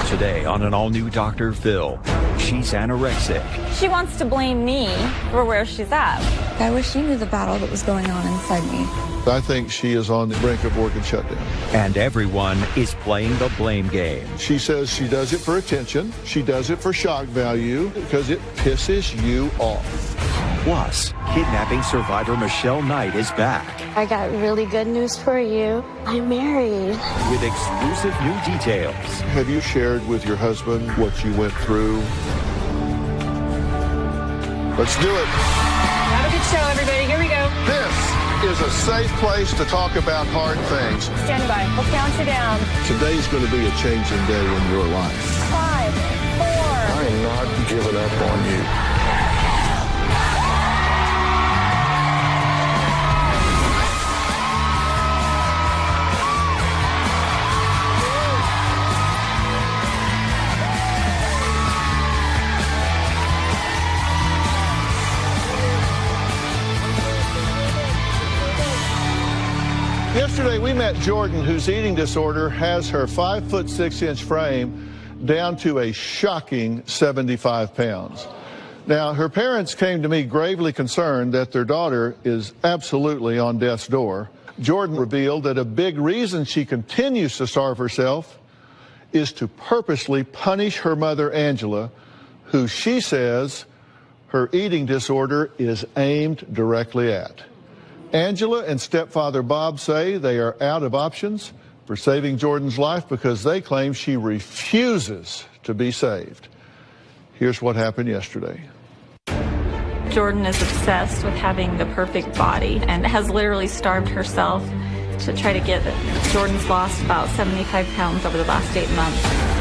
Today on an all-new Dr. Phil, she's anorexic. She wants to blame me for where she's at. I wish she knew the battle that was going on inside me. I think she is on the brink of organ shutdown. And everyone is playing the blame game. She says she does it for attention. She does it for shock value because it pisses you off. Plus, kidnapping survivor Michelle Knight is back I got really good news for you. I'm married. with exclusive new details. Have you shared with your husband what you went through? Let's do it. Have a good show, everybody. Here we go. This is a safe place to talk about hard things. Stand by. We'll count you down. Today's going to be a changing day in your life. 5, 4. I am not giving up on you. Yesterday, we met Jordan, whose eating disorder has her 5'6" frame down to a shocking 75 pounds. Now, her parents came to me gravely concerned that their daughter is absolutely on death's door. Jordan revealed that a big reason she continues to starve herself is to purposely punish her mother, Angela, who she says her eating disorder is aimed directly at. Angela and stepfather Bob say they are out of options for saving Jordan's life because they claim she refuses to be saved. Here's what happened yesterday. Jordan is obsessed with having the perfect body and has literally starved herself to try to get it. Jordan's lost about 75 pounds over the last 8 months.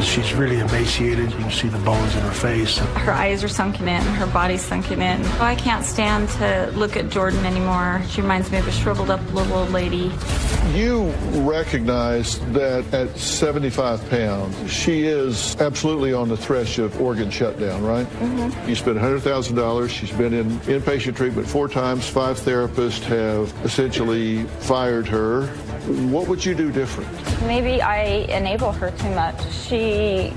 She's really emaciated. You can see the bones in her face. Her eyes are sunken in, her body's sunken in. I can't stand to look at Jordan anymore. She reminds me of a shriveled up little old lady. You recognize that at 75 pounds, she is absolutely on the thresh of organ shutdown, right? Mm-hmm. You spent $100,000. She's been in inpatient treatment 4 times. 5 therapists have essentially fired her. What would you do different? Maybe I enable her too much. She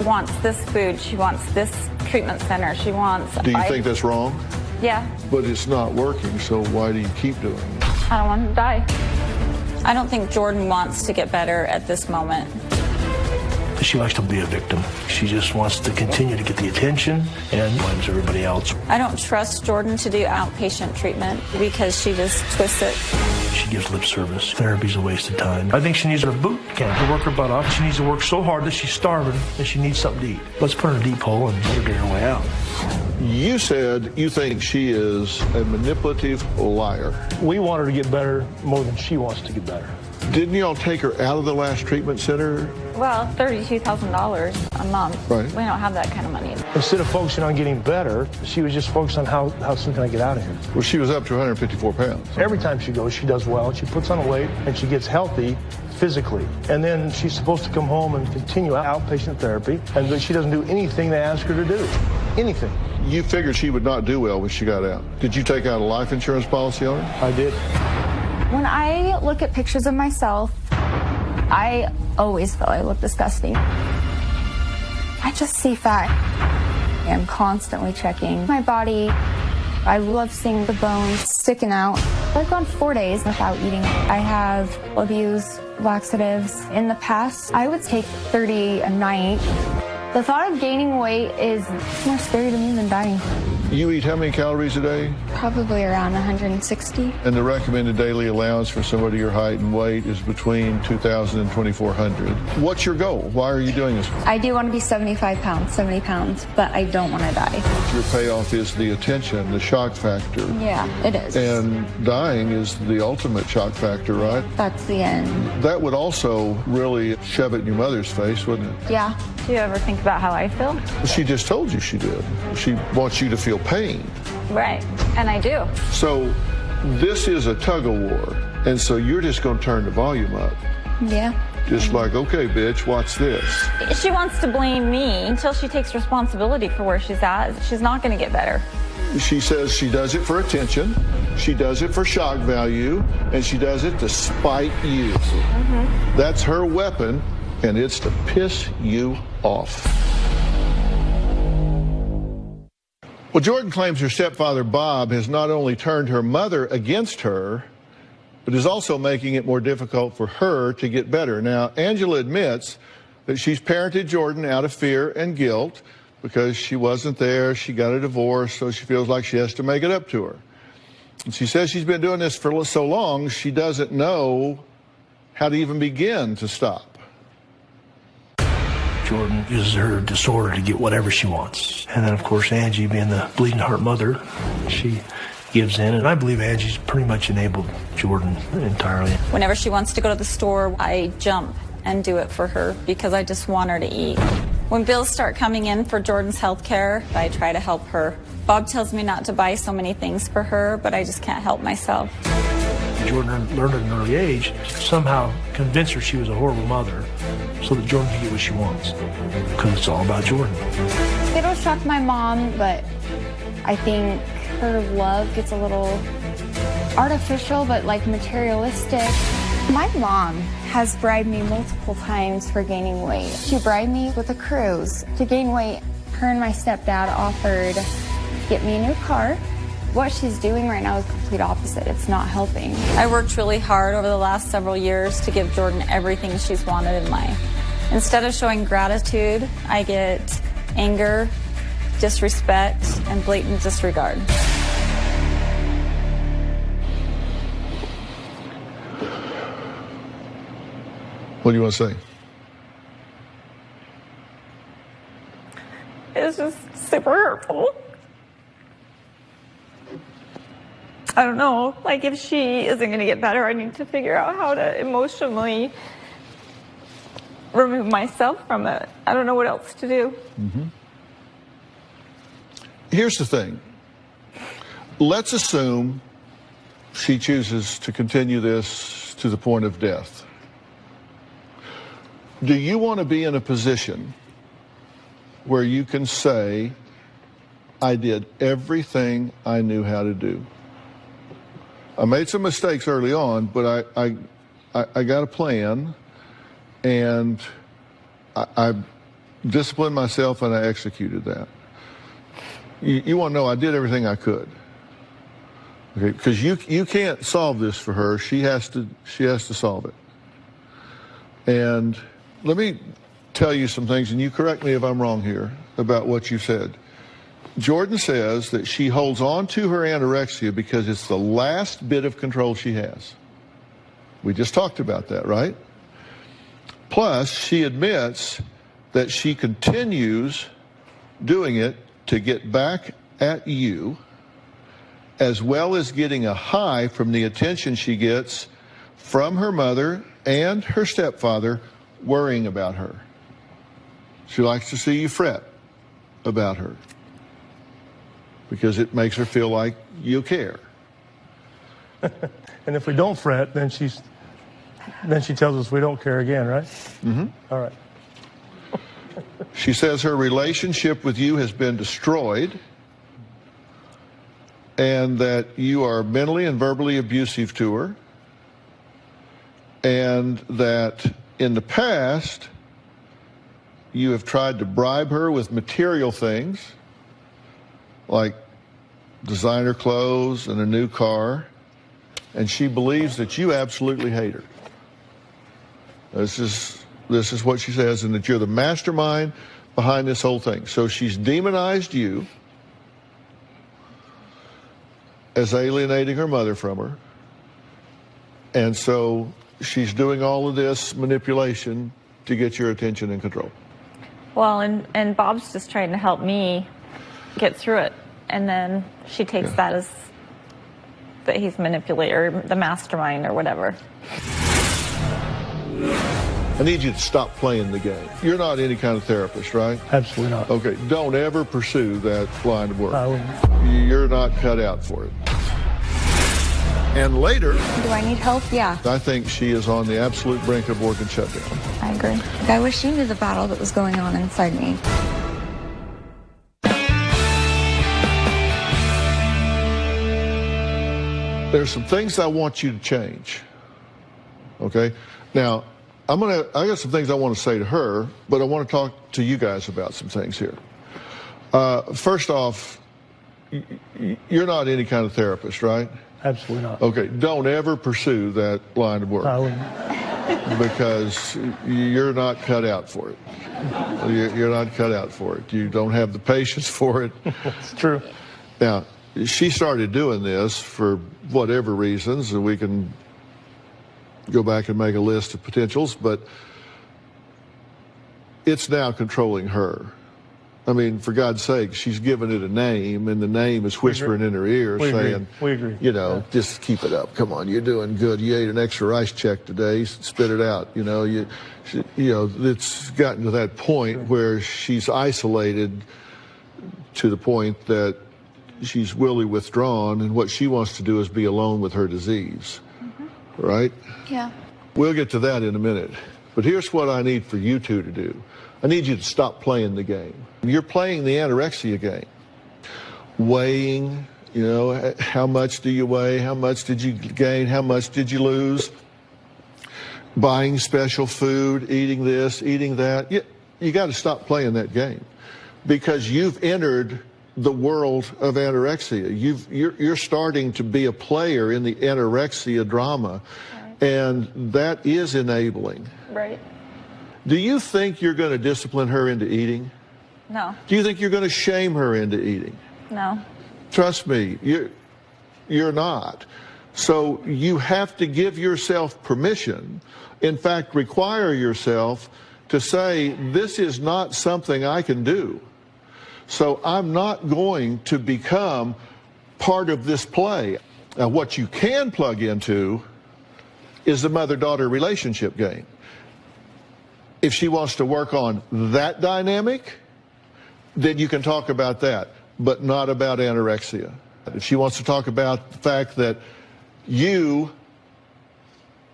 wants this food. She wants this treatment center. She wants... Do you think that's wrong? Yeah. But it's not working, so why do you keep doing it? I don't want to die. I don't think Jordan wants to get better at this moment. She likes to be a victim. She just wants to continue to get the attention and blames everybody else. I don't trust Jordan to do outpatient treatment because she just twists it. She gives lip service. Therapy's a waste of time. I think she needs a boot camp to work her butt off. She needs to work so hard that she's starving and she needs something to eat. Let's put her in a deep hole and let her get her way out. You said you think she is a manipulative liar. We want her to get better more than she wants to get better. Didn't y'all take her out of the last treatment center? Well, $32,000 a month. Right. We don't have that kind of money. Instead of focusing on getting better, she was just focused on how soon can I get out of here. Well, she was up to 154 pounds. Every time she goes, she does well. She puts on weight and she gets healthy physically. And then she's supposed to come home and continue outpatient therapy. And then she doesn't do anything they ask her to do. Anything. You figured she would not do well when she got out. Did you take out a life insurance policy on her? I did. When I look at pictures of myself, I always feel I look disgusting. I just see fat. I'm constantly checking my body. I love seeing the bones sticking out. I've gone 4 days without eating. I have abused laxatives. In the past, I would take 30 a night. The thought of gaining weight is more scary to me than dying. You eat how many calories a day? Probably around 160. And the recommended daily allowance for somebody your height and weight is between 2,000 and 2,400. What's your goal? Why are you doing this? I do want to be 75 pounds, 70 pounds, but I don't want to die. Your payoff is the attention, the shock factor. Yeah, it is. And dying is the ultimate shock factor, right? That's the end. That would also really shove it in your mother's face, wouldn't it? Yeah. Do you ever think about how I feel? She just told you she did. She wants you to feel pain. Right, and I do. So this is a tug of war, and so you're just going to turn the volume up. Yeah. Just like, okay, bitch, watch this. She wants to blame me until she takes responsibility for where she's at. She's not going to get better. She says she does it for attention, she does it for shock value, and she does it to spite you. Mm-hmm. That's her weapon and it's to piss you off. Well, Jordan claims her stepfather, Bob, has not only turned her mother against her, but is also making it more difficult for her to get better. Now, Angela admits that she's parented Jordan out of fear and guilt because she wasn't there, she got a divorce, so she feels like she has to make it up to her. And she says she's been doing this for so long, she doesn't know how to even begin to stop. Jordan uses her disorder to get whatever she wants. And then, of course, Angie, being the bleeding heart mother, she gives in. And I believe Angie's pretty much enabled Jordan entirely. Whenever she wants to go to the store, I jump and do it for her because I just want her to eat. When bills start coming in for Jordan's health care, I try to help her. Bob tells me not to buy so many things for her, but I just can't help myself. Jordan learned at an early age to somehow convince her she was a horrible mother so that Jordan can get what she wants. Because it's all about Jordan. It'll shock my mom, but I think her love gets a little artificial, but like materialistic. My mom has bribed me multiple times for gaining weight. She bribed me with a cruise. To gain weight, her and my stepdad offered to get me a new car. What she's doing right now is the complete opposite. It's not helping. I worked really hard over the last several years to give Jordan everything she's wanted in life. Instead of showing gratitude, I get anger, disrespect, and blatant disregard. What do you want to say? It's just super hurtful. I don't know, like if she isn't going to get better, I need to figure out how to emotionally remove myself from it. I don't know what else to do. Here's the thing. Let's assume she chooses to continue this to the point of death. Do you want to be in a position where you can say, I did everything I knew how to do? I made some mistakes early on, but I got a plan, and I disciplined myself and I executed that. You want to know I did everything I could. Okay, because you can't solve this for her. She has to solve it. And let me tell you some things, and you correct me if I'm wrong here about what you said. Jordan says that she holds on to her anorexia because it's the last bit of control she has. We just talked about that, right? Plus, she admits that she continues doing it to get back at you, as well as getting a high from the attention she gets from her mother and her stepfather worrying about her. She likes to see you fret about her because it makes her feel like you care. And if we don't fret, then she tells us we don't care again, right? Mm-hmm. All right. She says her relationship with you has been destroyed and that you are mentally and verbally abusive to her, and that in the past you have tried to bribe her with material things like designer clothes and a new car, and she believes that you absolutely hate her. This is what she says, and that you're the mastermind behind this whole thing. So she's demonized you as alienating her mother from her, and so she's doing all of this manipulation to get your attention and control. Well, and Bob's just trying to help me get through it, and then she takes that as that he's manipulator, the mastermind, or whatever. I need you to stop playing the game. You're not any kind of therapist, right? Absolutely not. Okay, don't ever pursue that line of work. I wouldn't. You're not cut out for it. And later, Do I need help? Yeah, I think she is on the absolute brink of organ shutdown. I agree. I wish you knew the battle that was going on inside me. There's some things I want you to change. Okay? Now, I got some things I want to say to her, but I want to talk to you guys about some things here. First off, you're not any kind of therapist, right? Absolutely not. Okay, don't ever pursue that line of work. I wouldn't. Because you're not cut out for it. You're not cut out for it. You don't have the patience for it. It's true. Now, she started doing this for whatever reasons, and we can go back and make a list of potentials, but it's now controlling her. I mean, for God's sake, she's given it a name, and the name is whispering in her ear saying, We agree. you know, just keep it up. Come on, you're doing good. You ate an extra rice check today. Spit it out. You know, it's gotten to that point where she's isolated to the point that she's really withdrawn, and what she wants to do is be alone with her disease. Right? Yeah. We'll get to that in a minute. But here's what I need for you two to do. I need you to stop playing the game. You're playing the anorexia game. Weighing, you know, how much do you weigh? How much did you gain? How much did you lose? Buying special food, eating this, eating that. You got to stop playing that game, because you've entered the world of anorexia. You're starting to be a player in the anorexia drama, and that is enabling. Right. Do you think you're going to discipline her into eating? No. Do you think you're going to shame her into eating? No. Trust me, you're not. So you have to give yourself permission, in fact, require yourself to say, this is not something I can do. So I'm not going to become part of this play. Now, what you can plug into is the mother-daughter relationship game. If she wants to work on that dynamic, then you can talk about that, but not about anorexia. If she wants to talk about the fact that you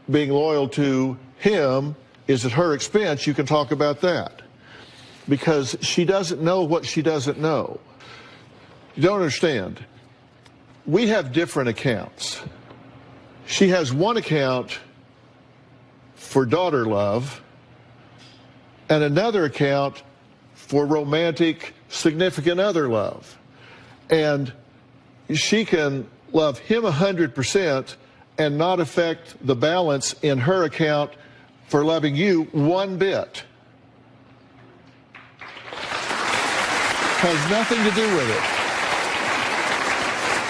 being loyal to him is at her expense, you can talk about that. Because she doesn't know what she doesn't know. You don't understand. We have different accounts. She has one account for daughter love and another account for romantic significant other love. And she can love him 100% and not affect the balance in her account for loving you one bit. Has nothing to do with it.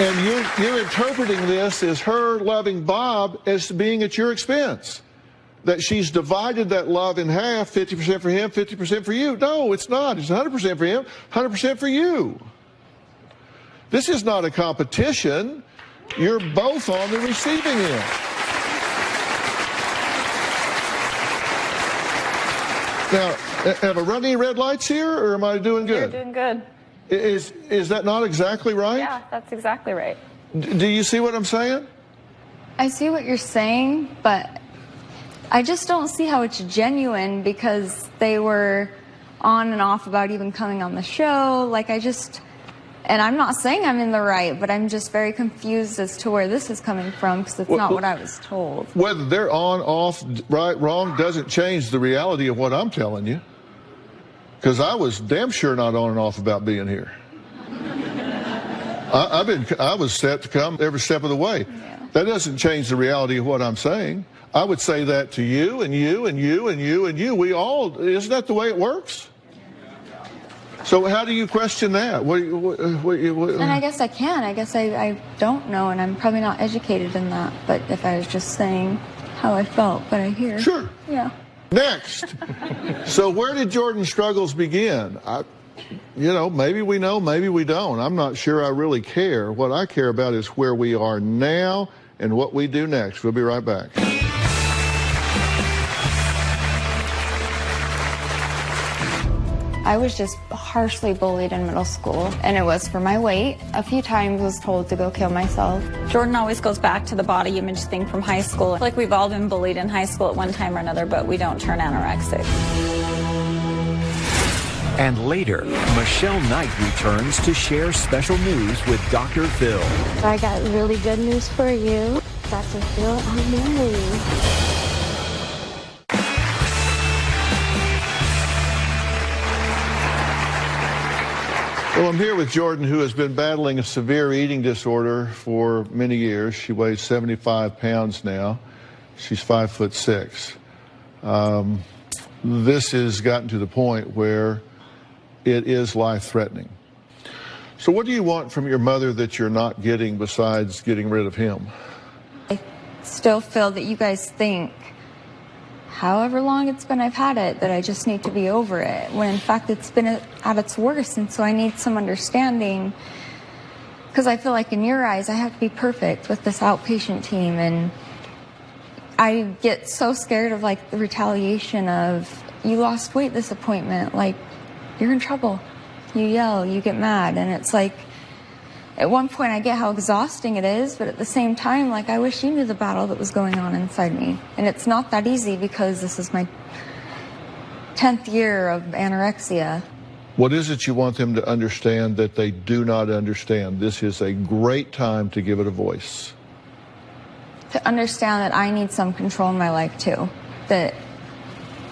And you're interpreting this as her loving Bob as being at your expense. That she's divided that love in half, 50% for him, 50% for you. No, it's not. It's 100% for him, 100% for you. This is not a competition. You're both on the receiving end. Now, have I run any red lights here, or am I doing good? You're doing good. Is that not exactly right? Yeah, that's exactly right. Do you see what I'm saying? I see what you're saying, but I just don't see how it's genuine, because they were on and off about even coming on the show. Like, and I'm not saying I'm in the right, but I'm just very confused as to where this is coming from, because it's not what I was told. Whether they're on, off, right, wrong, doesn't change the reality of what I'm telling you. Because I was damn sure not on and off about being here. I was set to come every step of the way. Yeah. That doesn't change the reality of what I'm saying. I would say that to you and you and you and you and you. We all, isn't that the way it works? So how do you question that? And I guess I can. I guess I don't know, and I'm probably not educated in that. But if I was just saying how I felt, but I hear. Sure. Yeah. Next. So where did Jordan's struggles begin? Maybe we know, maybe we don't. I'm not sure I really care. What I care about is where we are now and what we do next. We'll be right back. I was just harshly bullied in middle school, and it was for my weight. A few times was told to go kill myself. Jordan always goes back to the body image thing from high school. Like, we've all been bullied in high school at one time or another, but we don't turn anorexic. And later, Michelle Knight returns to share special news with Dr. Phil. I got really good news for you. Dr. Phil, I'm married. Well, I'm here with Jordan, who has been battling a severe eating disorder for many years. She weighs 75 pounds now. She's 5'6". This has gotten to the point where it is life-threatening. So what do you want from your mother that you're not getting besides getting rid of him? I still feel that you guys think, however long it's been I've had it, that I just need to be over it, when in fact it's been at its worst, and so I need some understanding, because I feel like in your eyes I have to be perfect with this outpatient team, and I get so scared of like the retaliation of, you lost weight this appointment, like you're in trouble. You yell, you get mad, and it's like, at one point I get how exhausting it is, but at the same time, like, I wish you knew the battle that was going on inside me. And it's not that easy because this is my 10th year of anorexia. What is it you want them to understand that they do not understand? This is a great time to give it a voice. To understand that I need some control in my life too. That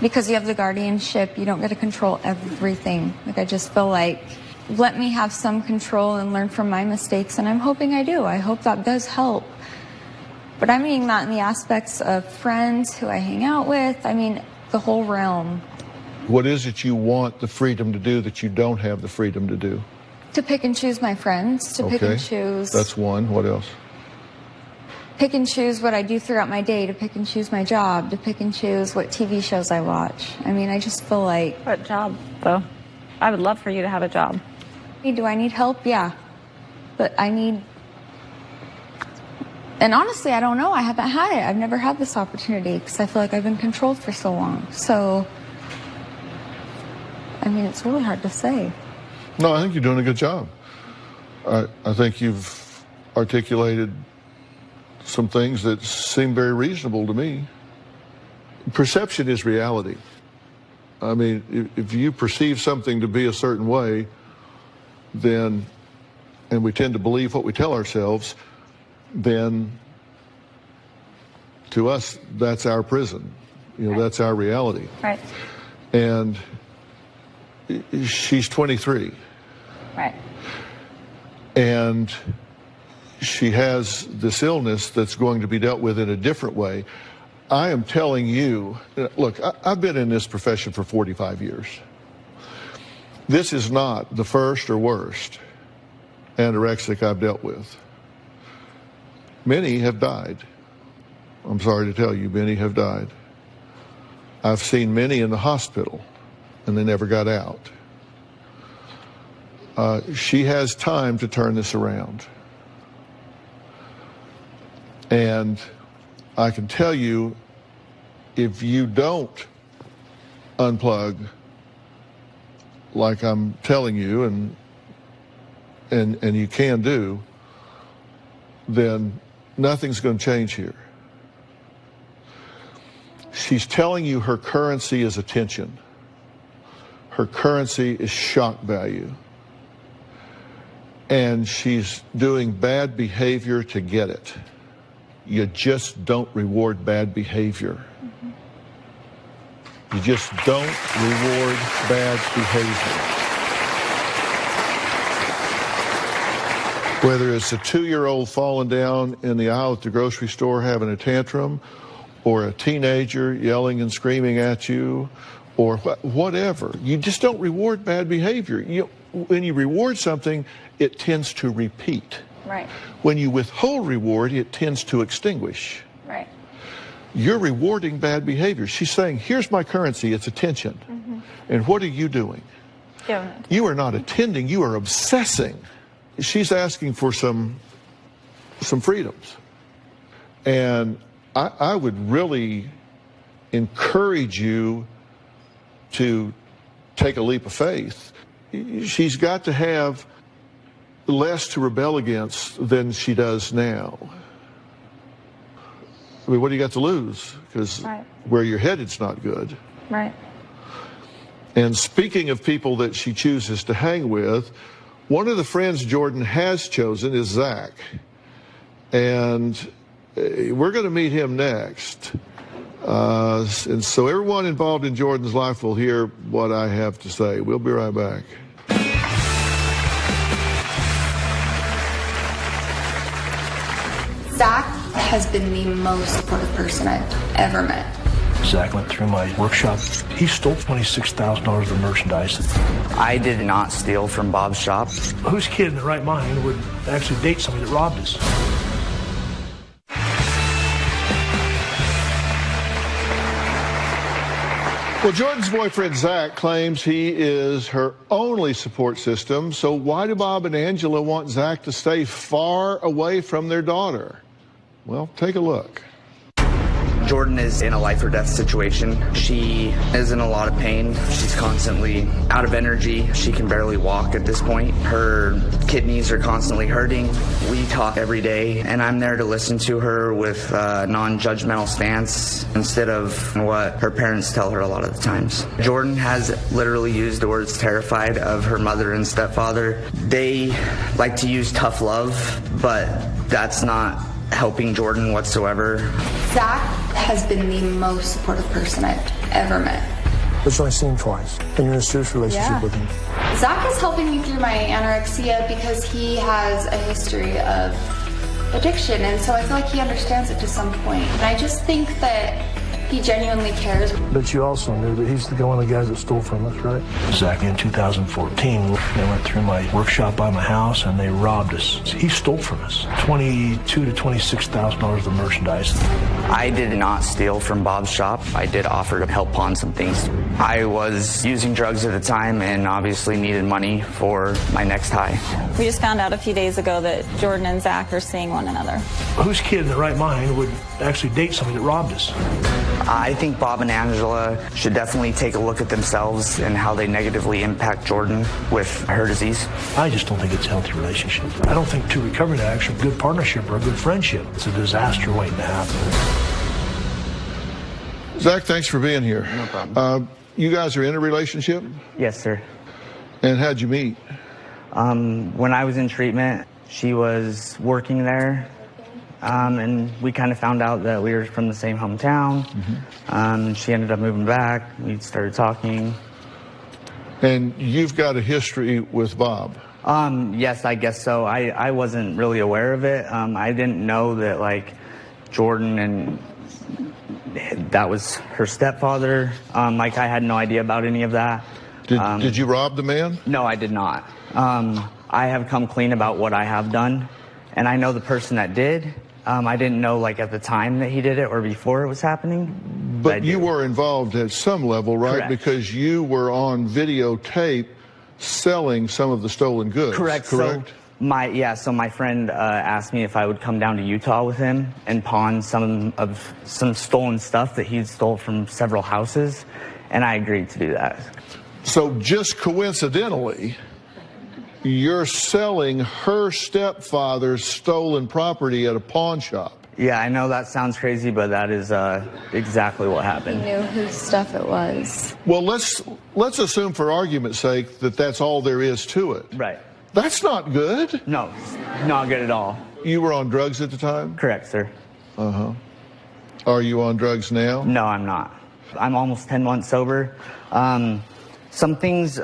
because you have the guardianship, you don't get to control everything. Like, I just feel like, let me have some control and learn from my mistakes, and I'm hoping I do. I hope that does help. But I mean that in the aspects of friends who I hang out with, I mean the whole realm. What is it you want the freedom to do that you don't have the freedom to do? To pick and choose my friends, to pick and choose. That's one. What else? Pick and choose what I do throughout my day, to pick and choose my job, to pick and choose what TV shows I watch. I mean, I just feel like... What job, though? I would love for you to have a job. Do I need help? Yeah. But I need... And honestly, I don't know. I haven't had it. I've never had this opportunity because I feel like I've been controlled for so long. So, I mean, it's really hard to say. No, I think you're doing a good job. I think you've articulated some things that seem very reasonable to me. Perception is reality. I mean, if you perceive something to be a certain way, then, and we tend to believe what we tell ourselves, then to us, that's our prison. You know, that's our reality. Right. And she's 23. Right. And she has this illness that's going to be dealt with in a different way. I am telling you, look, I've been in this profession for 45 years. This is not the first or worst anorexic I've dealt with. Many have died. I'm sorry to tell you, many have died. I've seen many in the hospital, and they never got out. She has time to turn this around. And I can tell you, if you don't unplug like I'm telling you, and you can do, then nothing's going to change here. She's telling you her currency is attention. Her currency is shock value. And she's doing bad behavior to get it. You just don't reward bad behavior. You just don't reward bad behavior. Whether it's a 2-year-old falling down in the aisle at the grocery store having a tantrum, or a teenager yelling and screaming at you, or whatever. You just don't reward bad behavior. When you reward something, it tends to repeat. Right. When you withhold reward, it tends to extinguish. Right. You're rewarding bad behavior. She's saying, here's my currency, it's attention. Mm-hmm. And what are you doing? You are not attending, you are obsessing. She's asking for some freedoms. And I would really encourage you to take a leap of faith. She's got to have less to rebel against than she does now. I mean, what do you got to lose? Because where you're headed's not good. Right. And speaking of people that she chooses to hang with, one of the friends Jordan has chosen is Zach. And we're going to meet him next. And so everyone involved in Jordan's life will hear what I have to say. We'll be right back. has been the most supportive person I've ever met. Zach went through my workshop. He stole $26,000 of merchandise. I did not steal from Bob's shop. Whose kid in their right mind would actually date somebody that robbed us? Well, Jordan's boyfriend, Zach, claims he is her only support system. So why do Bob and Angela want Zach to stay far away from their daughter? Well, take a look. Jordan is in a life or death situation. She is in a lot of pain. She's constantly out of energy. She can barely walk at this point. Her kidneys are constantly hurting. We talk every day, and I'm there to listen to her with a non-judgmental stance instead of what her parents tell her a lot of the times. Jordan has literally used the words terrified of her mother and stepfather. They like to use tough love, but that's not helping Jordan whatsoever. Zach has been the most supportive person I've ever met. But you only seen him twice, and you're in a serious relationship with him. Zach is helping me through my anorexia because he has a history of addiction, and so I feel like he understands it to some point. And I just think that he genuinely cares. But you also knew that he's one of the guys that stole from us, right? Zach, in 2014, they went through my workshop by my house and they robbed us. He stole from us $22,000 to $26,000 of merchandise. I did not steal from Bob's shop. I did offer to help pawn some things. I was using drugs at the time and obviously needed money for my next high. We just found out a few days ago that Jordan and Zach are seeing one another. Whose kid in their right mind would actually date somebody that robbed us? I think Bob and Angela should definitely take a look at themselves and how they negatively impact Jordan with her disease. I just don't think it's a healthy relationship. I don't think two recovery addicts are a good partnership or a good friendship. It's a disaster waiting to happen. Zach, thanks for being here. No problem. You guys are in a relationship? Yes, sir. And how'd you meet? When I was in treatment, she was working there. And we kind of found out that we were from the same hometown. She ended up moving back. We started talking. And you've got a history with Bob? Yes, I guess so. I wasn't really aware of it. I didn't know that, like, Jordan and that was her stepfather. Like, I had no idea about any of that. Did you rob the man? No, I did not. I have come clean about what I have done. And I know the person that did. I didn't know, like, at the time that he did it or before it was happening. But you were involved at some level, right? Correct. Because you were on videotape selling some of the stolen goods. Correct. Correct? So my friend asked me if I would come down to Utah with him and pawn some stolen stuff that he'd stole from several houses, and I agreed to do that. So just coincidentally, you're selling her stepfather's stolen property at a pawn shop. Yeah, I know that sounds crazy, but that is exactly what happened. He knew whose stuff it was. Well, let's assume for argument's sake that that's all there is to it. Right. That's not good. No, not good at all. You were on drugs at the time? Correct, sir. Are you on drugs now? No, I'm not. I'm almost 10 months sober. Some things...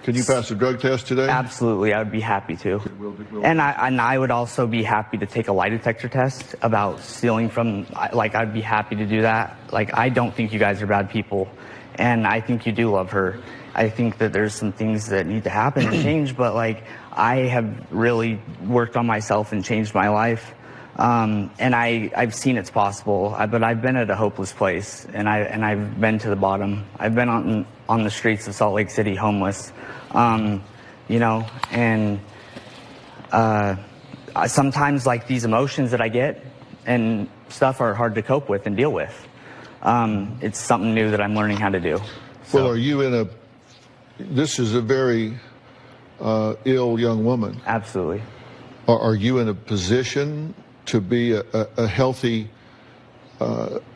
Could you pass a drug test today? Absolutely, I would be happy to. And I would also be happy to take a lie detector test about stealing from, like, I'd be happy to do that. Like, I don't think you guys are bad people, and I think you do love her. I think that there's some things that need to happen and change, but, like, I have really worked on myself and changed my life. And I've seen it's possible, but I've been at a hopeless place, and I've been to the bottom. I've been on the streets of Salt Lake City, homeless, you know, and sometimes, like, these emotions that I get and stuff are hard to cope with and deal with. It's something new that I'm learning how to do. Well, are you this is a very ill young woman. Absolutely. Are you in a position to be a healthy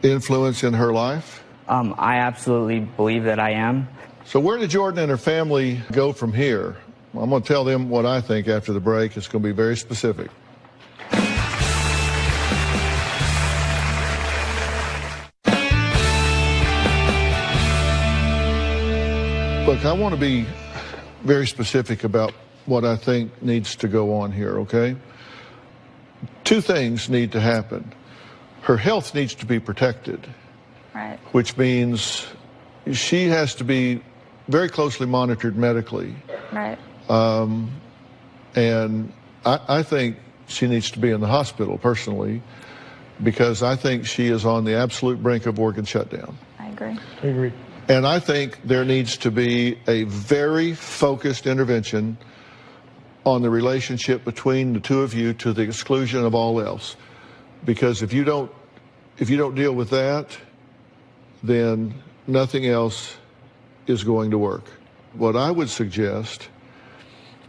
influence in her life? I absolutely believe that I am. So where did Jordan and her family go from here? I'm going to tell them what I think after the break. It's going to be very specific. Look, I want to be very specific about what I think needs to go on here, okay? Two things need to happen. Her health needs to be protected, Right. which means she has to be very closely monitored medically. Right. And I think she needs to be in the hospital personally, because I think she is on the absolute brink of organ shutdown. I agree. I agree. And I think there needs to be a very focused intervention on the relationship between the two of you to the exclusion of all else. Because if you don't deal with that, then nothing else is going to work. What I would suggest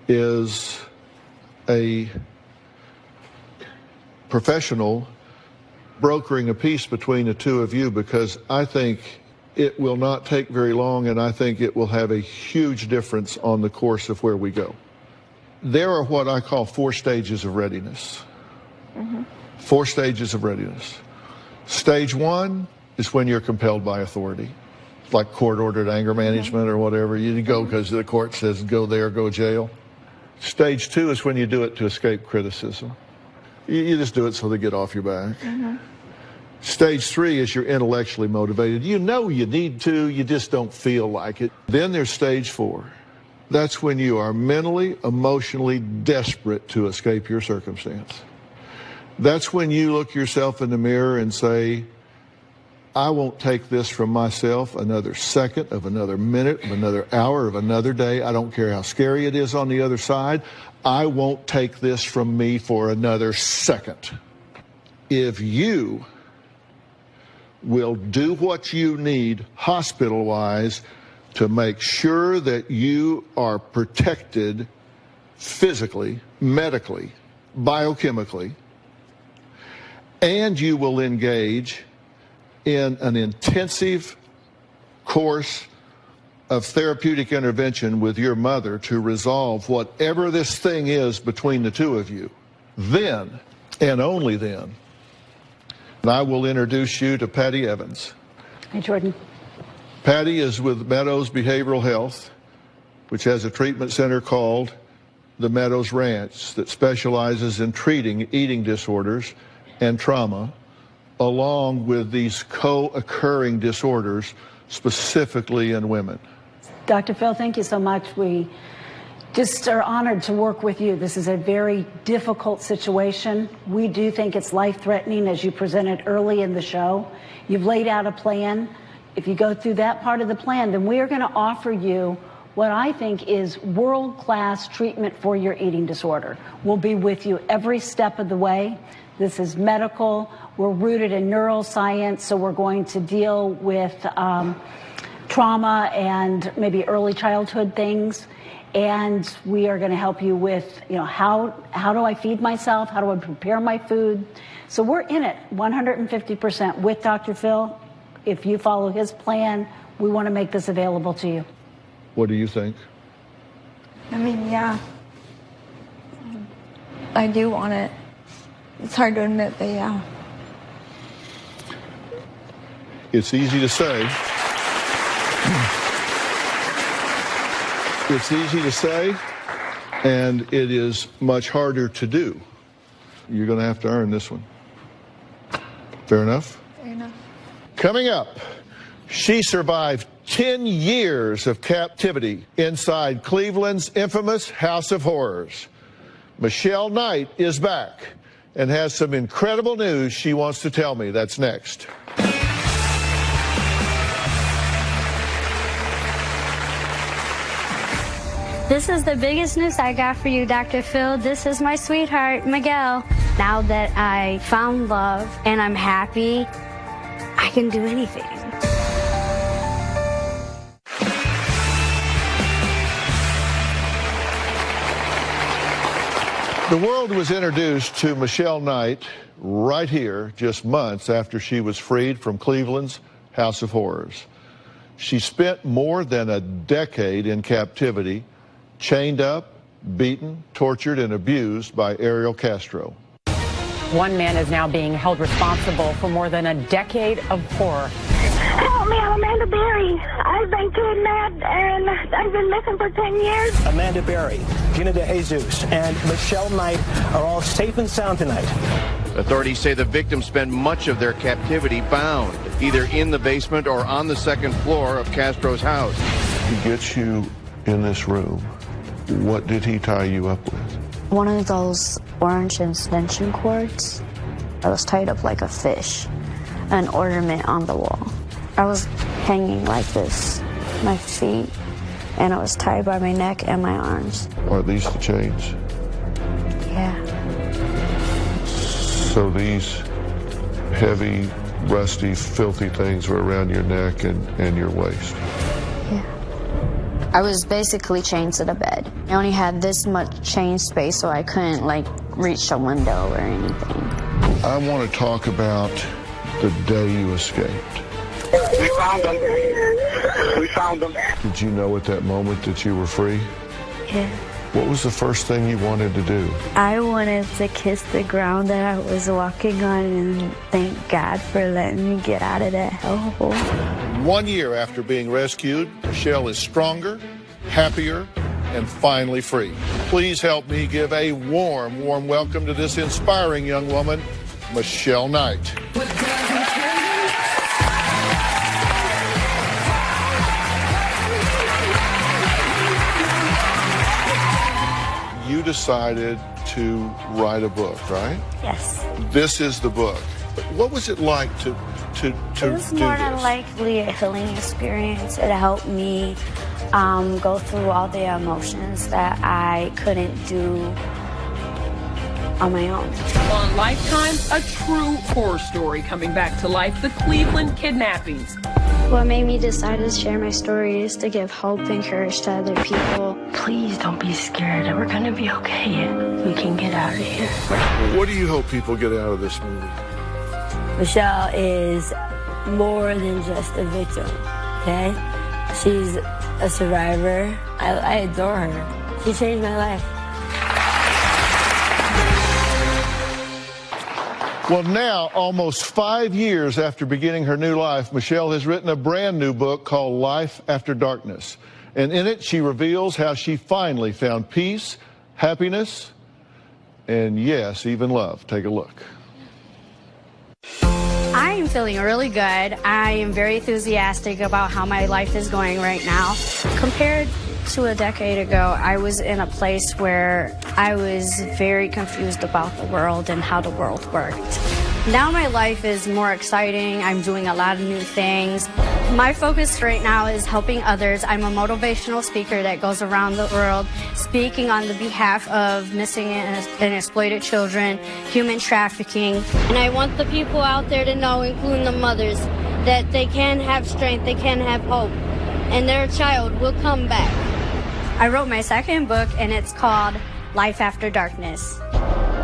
is a professional brokering a peace between the two of you, because I think it will not take very long, and I think it will have a huge difference on the course of where we go. There are what I call 4 stages of readiness. 4 stages of readiness. Stage 1 is when you're compelled by authority, like court-ordered anger management or whatever. You go because the court says go there, go jail. Stage 2 is when you do it to escape criticism. You just do it so they get off your back. Stage 3 is you're intellectually motivated. You know you need to, you just don't feel like it. Then there's stage 4. That's when you are mentally, emotionally desperate to escape your circumstance. That's when you look yourself in the mirror and say, I won't take this from myself another second, of another minute, of another hour, of another day. I don't care how scary it is on the other side. I won't take this from me for another second. If you will do what you need hospital-wise to make sure that you are protected physically, medically, biochemically, and you will engage in an intensive course of therapeutic intervention with your mother to resolve whatever this thing is between the two of you, then, and only then, I will introduce you to Patty Evans. Hey, Jordan. Patty is with Meadows Behavioral Health, which has a treatment center called the Meadows Ranch that specializes in treating eating disorders and trauma, along with these co-occurring disorders, specifically in women. Dr. Phil, thank you so much. We just are honored to work with you. This is a very difficult situation. We do think it's life-threatening, as you presented early in the show. You've laid out a plan. If you go through that part of the plan, then we are going to offer you what I think is world-class treatment for your eating disorder. We'll be with you every step of the way. This is medical. We're rooted in neuroscience, so we're going to deal with trauma and maybe early childhood things. And we are going to help you with, how do I feed myself? How do I prepare my food? So we're in it 150% with Dr. Phil. If you follow his plan, we want to make this available to you. What do you think? I mean, yeah. I do want it. It's hard to admit, but yeah. It's easy to say. It's easy to say, and it is much harder to do. You're going to have to earn this one. Fair enough? Fair enough. Coming up, she survived 10 years of captivity inside Cleveland's infamous House of Horrors. Michelle Knight is back and has some incredible news she wants to tell me. That's next. This is the biggest news I got for you, Dr. Phil. This is my sweetheart, Miguel. Now that I found love and I'm happy, I can do anything. The world was introduced to Michelle Knight right here just months after she was freed from Cleveland's House of Horrors. She spent more than a decade in captivity, chained up, beaten, tortured, and abused by Ariel Castro. One man is now being held responsible for more than a decade of horror. Help me, I'm Amanda Berry. I've been kidnapped and I've been missing for 10 years. Amanda Berry, Gina DeJesus, and Michelle Knight are all safe and sound tonight. Authorities say the victims spent much of their captivity bound, either in the basement or on the second floor of Castro's house. He gets you in this room. What did he tie you up with? One of those orange extension cords that was tied up like a fish, an ornament on the wall. I was hanging like this, my feet, and I was tied by my neck and my arms. Are these the chains? Yeah. So these heavy, rusty, filthy things were around your neck and your waist. Yeah. I was basically chained to the bed. I only had this much chain space, so I couldn't like reach a window or anything. I want to talk about the day you escaped. We found them. We found them. Did you know at that moment that you were free? Yeah. What was the first thing you wanted to do? I wanted to kiss the ground that I was walking on and thank God for letting me get out of that hellhole. 1 year after being rescued, Michelle is stronger, happier, and finally free. Please help me give a warm, warm welcome to this inspiring young woman, Michelle Knight. You decided to write a book, right? Yes. This is the book. What was it like to It was do more this? than likely a healing experience. It helped me go through all the emotions that I couldn't do on my own. On Lifetime, a true horror story coming back to life, the Cleveland kidnappings. What made me decide to share my story is to give hope and courage to other people. Please don't be scared. We're gonna be okay. We can get out of here. What do you hope people get out of this movie? Michelle is more than just a victim, okay? She's a survivor. I adore her. She changed my life. Well, now, almost 5 years after beginning her new life, Michelle has written a brand new book called Life After Darkness. And in it, she reveals how she finally found peace, happiness, and yes, even love. Take a look. I am feeling really good. I am very enthusiastic about how my life is going right now. Compared to a decade ago, I was in a place where I was very confused about the world and how the world worked. Now my life is more exciting. I'm doing a lot of new things. My focus right now is helping others. I'm a motivational speaker that goes around the world speaking on the behalf of missing and exploited children, human trafficking. And I want the people out there to know, including the mothers, that they can have strength, they can have hope, and their child will come back. I wrote my second book, and it's called Life After Darkness.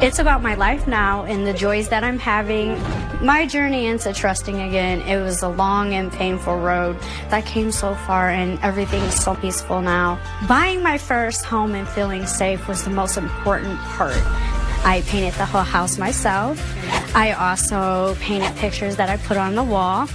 It's about my life now and the joys that I'm having. My journey into trusting again, it was a long and painful road. I came so far and everything's so peaceful now. Buying my first home and feeling safe was the most important part. I painted the whole house myself. I also painted pictures that I put on the wall.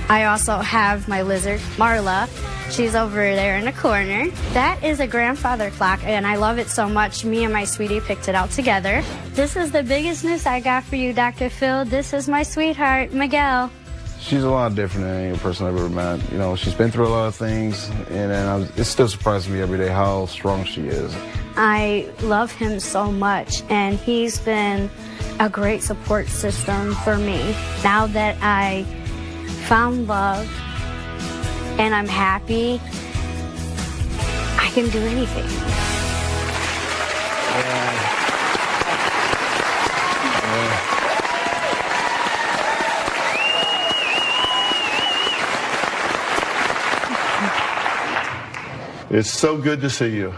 I also have my lizard, Marla. She's over there in the corner. That is a grandfather clock, and I love it so much. Me and my sweetie picked it out together. This is the biggest news I got for you, Dr. Phil. This is my sweetheart, Miguel. She's a lot different than any person I've ever met. You know, she's been through a lot of things, and it still surprises me every day how strong she is. I love him so much, and he's been a great support system for me. Now that I found love and I'm happy, I can do anything. It's so good to see you.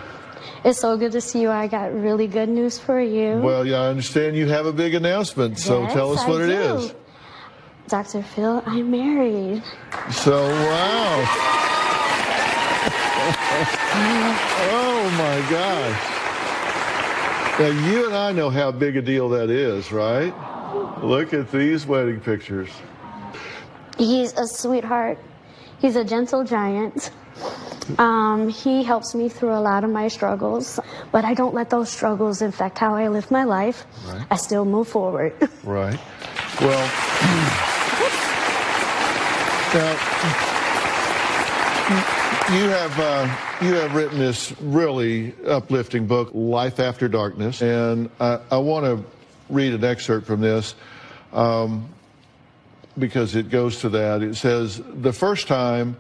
It's so good to see you. I got really good news for you. Well, yeah, I understand you have a big announcement, so Yes, tell us what I it do. is. Dr. Phil, I'm married. So, wow. Oh, my gosh. Now, you and I know how big a deal that is, right? Look at these wedding pictures. He's a sweetheart. He's a gentle giant. He helps me through a lot of my struggles, but I don't let those struggles affect how I live my life. Right. I still move forward. Right. Well, now, you have written this really uplifting book, Life After Darkness, and I want to read an excerpt from this because it goes to that. It says, "The first time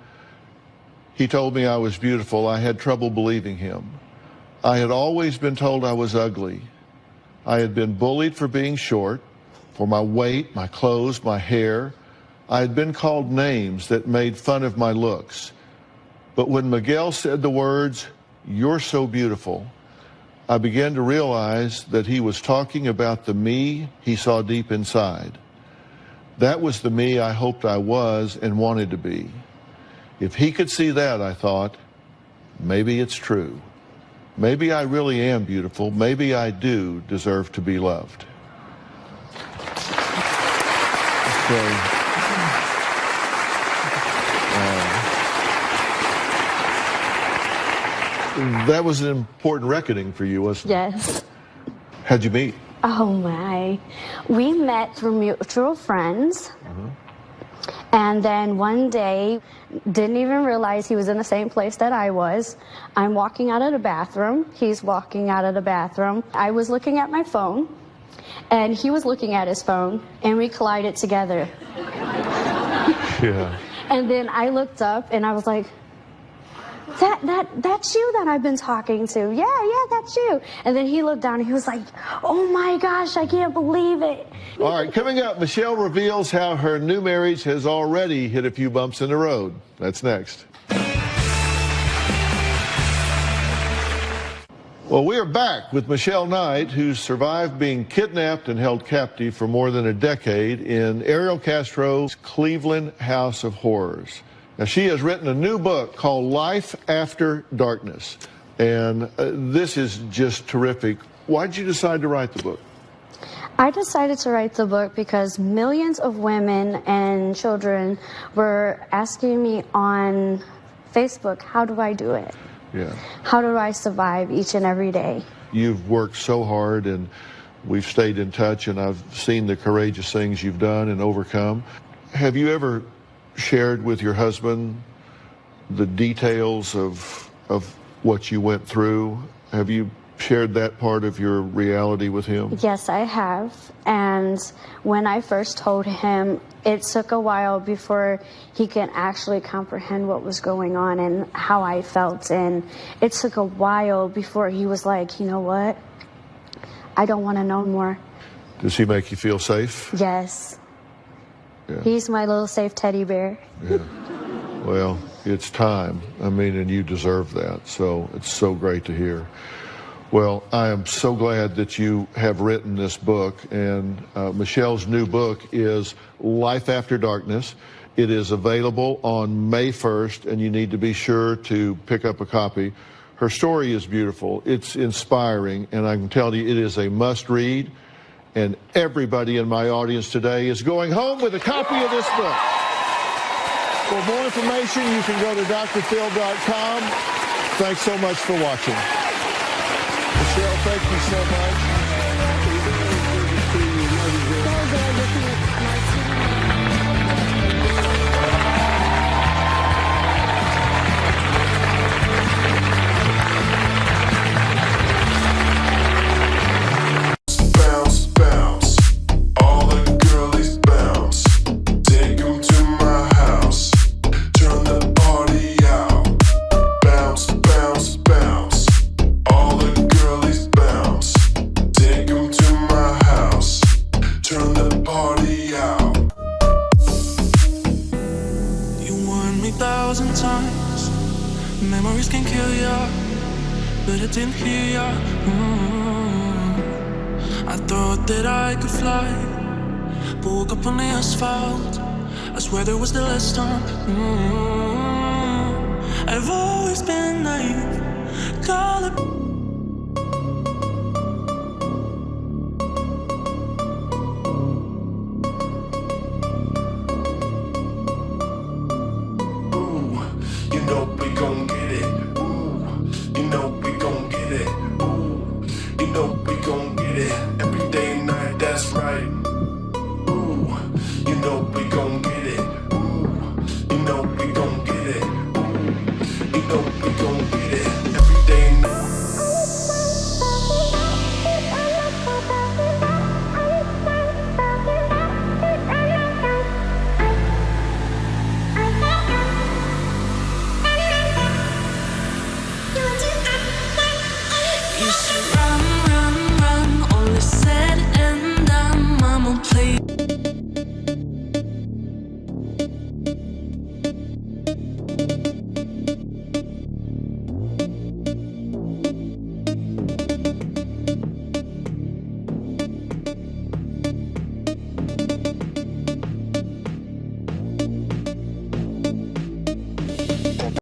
he told me I was beautiful, I had trouble believing him. I had always been told I was ugly. I had been bullied for being short, for my weight, my clothes, my hair. I had been called names that made fun of my looks. But when Miguel said the words, 'You're so beautiful,' I began to realize that he was talking about the me he saw deep inside. That was the me I hoped I was and wanted to be. If he could see that, I thought, maybe it's true. Maybe I really am beautiful. Maybe I do deserve to be loved." So, that was an important reckoning for you, wasn't it? Yes. How'd you meet? Oh my. We met through mutual friends. And then one day, didn't even realize he was in the same place that I was. I'm walking out of the bathroom. He's walking out of the bathroom. I was looking at my phone, and he was looking at his phone, and we collided together. Yeah. And then I looked up, and I was like, that's you that I've been talking to. Yeah, that's you. And then he looked down and he was like, oh my gosh, I can't believe it. All right, coming up, Michelle reveals how her new marriage has already hit a few bumps in the road. That's next. Well, we are back with Michelle Knight, who survived being kidnapped and held captive for more than a decade in Ariel Castro's Cleveland House of Horrors. Now, she has written a new book called Life After Darkness, and this is just terrific. Why did you decide to write the book? I decided to write the book because millions of women and children were asking me on Facebook, how do I do it? Yeah. How do I survive each and every day? You've worked so hard, and we've stayed in touch, and I've seen the courageous things you've done and overcome. Have you ever shared with your husband the details of what you went through? Have you shared that part of your reality with him? Yes, I have. And when I first told him, it took a while before he could actually comprehend what was going on and how I felt. And it took a while before he was like, you know what? I don't want to know more. Does he make you feel safe? Yes. Yeah. He's my little safe teddy bear. Yeah. Well, it's time. I mean, and you deserve that. So it's so great to hear. Well, I am so glad that you have written this book, and Michelle's new book is Life After Darkness. It is available on May 1st, and you need to be sure to pick up a copy. Her story is beautiful. It's inspiring, and I can tell you it is a must-read, and everybody in my audience today is going home with a copy of this book. For more information, you can go to drphil.com. Thanks so much for watching. Michelle, thank you so much. Memories can kill ya, but I didn't hear ya. I thought that I could fly, but woke up on the asphalt. I swear there was the last time. I've always been naive. Call it